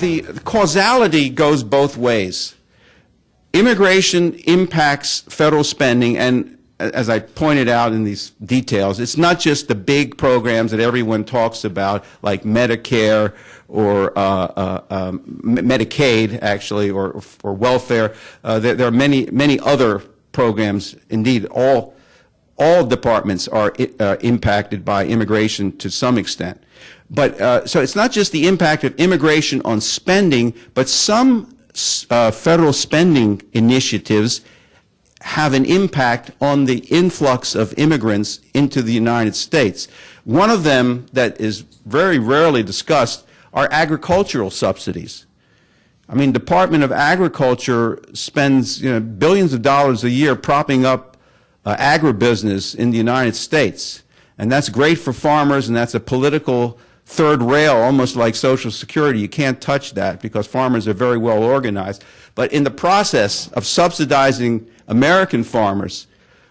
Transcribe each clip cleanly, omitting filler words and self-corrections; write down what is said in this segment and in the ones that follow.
the causality goes both ways. Immigration impacts federal spending, and as I pointed out in these details, it's not just the big programs that everyone talks about, like Medicare or Medicaid, actually, or welfare. There are many other programs. Indeed, all departments are impacted by immigration to some extent. But so it's not just the impact of immigration on spending, but some federal spending initiatives have an impact on the influx of immigrants into the United States. One of them that is very rarely discussed are agricultural subsidies. I mean, Department of Agriculture spends billions of dollars a year propping up agribusiness in the United States. And that's great for farmers, and that's a political third rail, almost like Social Security. You can't touch that because farmers are very well organized. But in the process of subsidizing American farmers,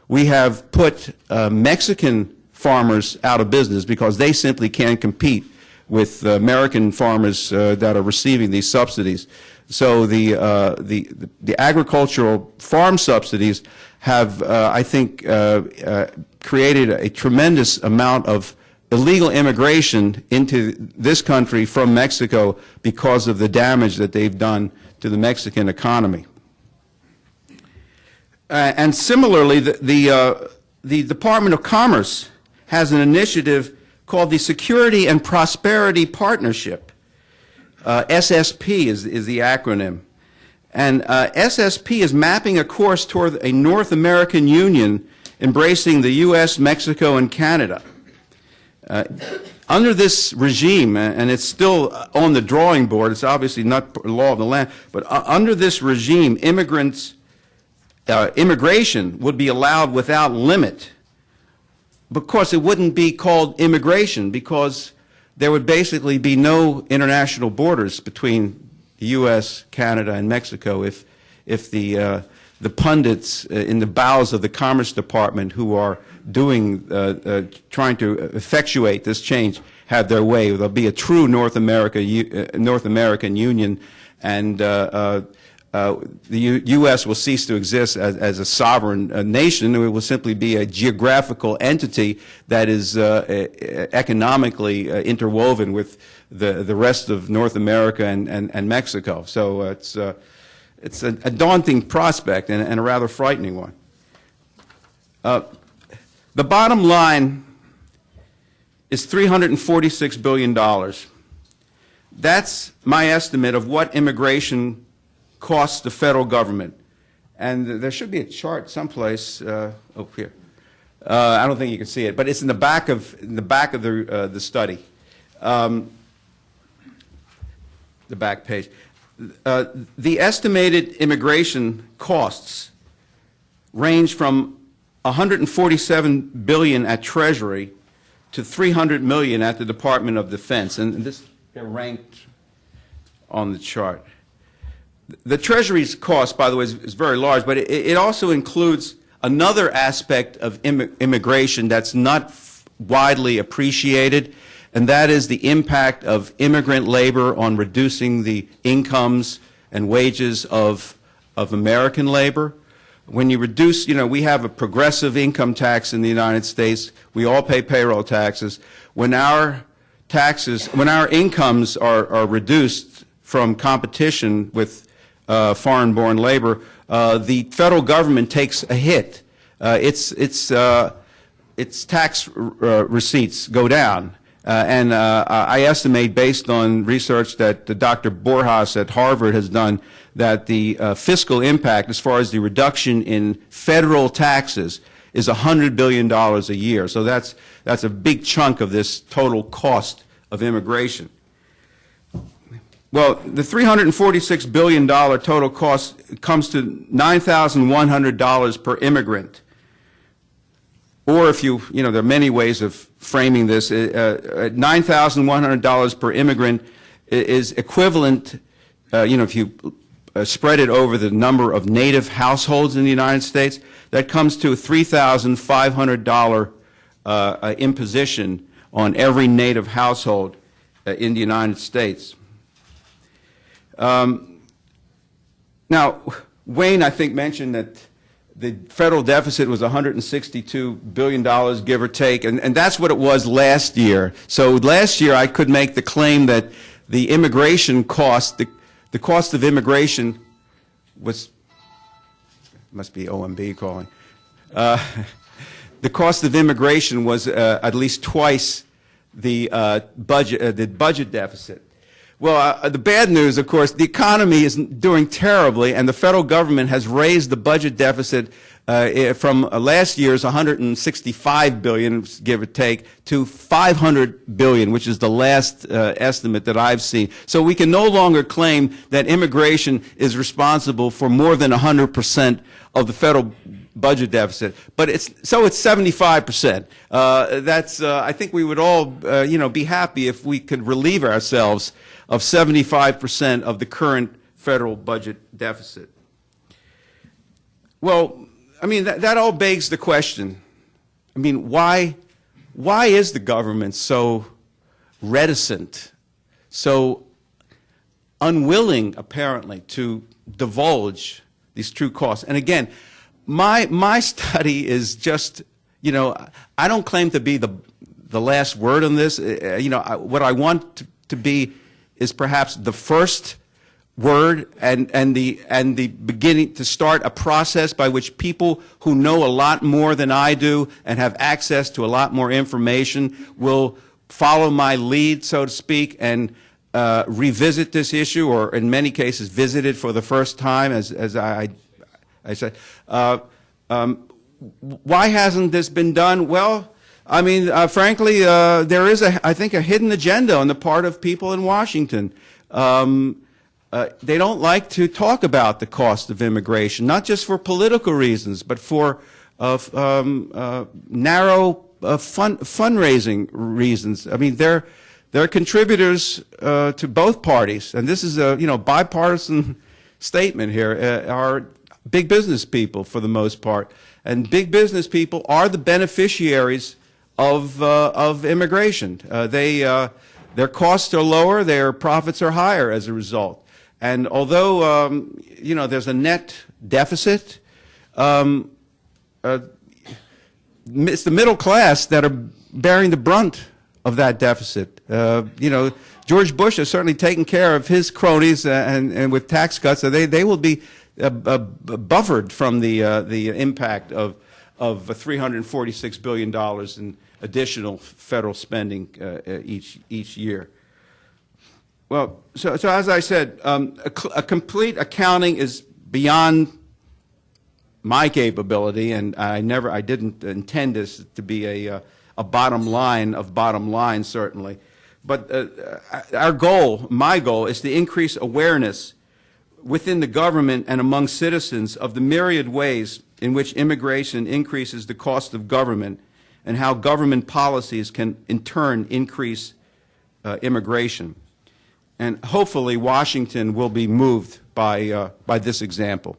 we have put Mexican farmers out of business because they simply can't compete with American farmers that are receiving these subsidies. So the agricultural farm subsidies have, I think, created a tremendous amount of illegal immigration into this country from Mexico because of the damage that they've done to the Mexican economy. And similarly, the Department of Commerce has an initiative called the Security and Prosperity Partnership. SSP is the acronym. And SSP is mapping a course toward a North American Union embracing the U.S., Mexico, and Canada. Under this regime, and it's still on the drawing board, it's obviously not law of the land, but under this regime, immigration would be allowed without limit. Of course, it wouldn't be called immigration because there would basically be no international borders between the U.S., Canada, and Mexico if the pundits in the bowels of the Commerce Department who are doing, trying to effectuate this change have their way. There'll be a true North American Union, and the U.S. will cease to exist as a sovereign nation. It will simply be a geographical entity that is economically interwoven with the rest of North America and Mexico. So it's a daunting prospect and a rather frightening one. The bottom line is $346 billion. That's my estimate of what immigration costs the federal government. And there should be a chart someplace. Oh, here. I don't think you can see it, but it's in the back of the study, the back page. The estimated immigration costs range from $147 billion at Treasury to $300 million at the Department of Defense, and this they're ranked on the chart. The Treasury's cost, by the way, is very large, but it also includes another aspect of immigration that's not widely appreciated, and that is the impact of immigrant labor on reducing the incomes and wages of American labor. When you reduce, we have a progressive income tax in the United States. We all pay payroll taxes. When our incomes are reduced from competition with foreign-born labor, the federal government takes a hit. Its tax receipts go down. And I estimate, based on research that Dr. Borjas at Harvard has done, that the fiscal impact, as far as the reduction in federal taxes, is $100 billion a year. So that's a big chunk of this total cost of immigration. Well, the $346 billion total cost comes to $9,100 per immigrant. Or if there are many ways of framing this, $9,100 per immigrant is equivalent, if you spread it over the number of native households in the United States, that comes to a $3,500 imposition on every native household in the United States. Now, Wayne, I think, mentioned that the federal deficit was $162 billion, give or take, and that's what it was last year. So last year I could make the claim that the immigration cost, the cost of immigration was, must be OMB calling, the cost of immigration was at least twice the budget deficit. Well, the bad news, of course, the economy is doing terribly, and the federal government has raised the budget deficit from last year's $165 billion, give or take, to $500 billion, which is the last estimate that I've seen. So we can no longer claim that immigration is responsible for more than 100% of the federal budget deficit, but it's 75%. That's I think we would all be happy if we could relieve ourselves of 75% of the current federal budget deficit. Well, I mean that all begs the question. I mean, why is the government so reticent, so unwilling apparently to divulge these true costs? And again, my study is just, I don't claim to be the last word on this. What I want to be is perhaps the first word and the beginning to start a process by which people who know a lot more than I do and have access to a lot more information will follow my lead, so to speak, and revisit this issue, or in many cases visit it for the first time, as I said. Why hasn't this been done? Well, I mean, frankly, there is, I think, a hidden agenda on the part of people in Washington. They don't like to talk about the cost of immigration, not just for political reasons, but for narrow fundraising reasons. I mean, they're contributors to both parties, and this is a bipartisan statement here. Are big business people for the most part, and big business people are the beneficiaries of immigration. Their costs are lower, their profits are higher as a result. And although there's a net deficit, it's the middle class that are bearing the brunt of that deficit. George Bush has certainly taken care of his cronies and with tax cuts, so they will be buffered from the impact of $346 billion in additional federal spending each year. Well, so as I said, a complete accounting is beyond my capability, and I didn't intend this to be a bottom line of bottom line, certainly. But my goal, is to increase awareness within the government and among citizens of the myriad ways in which immigration increases the cost of government, and how government policies can in turn increase immigration. And hopefully Washington will be moved by this example.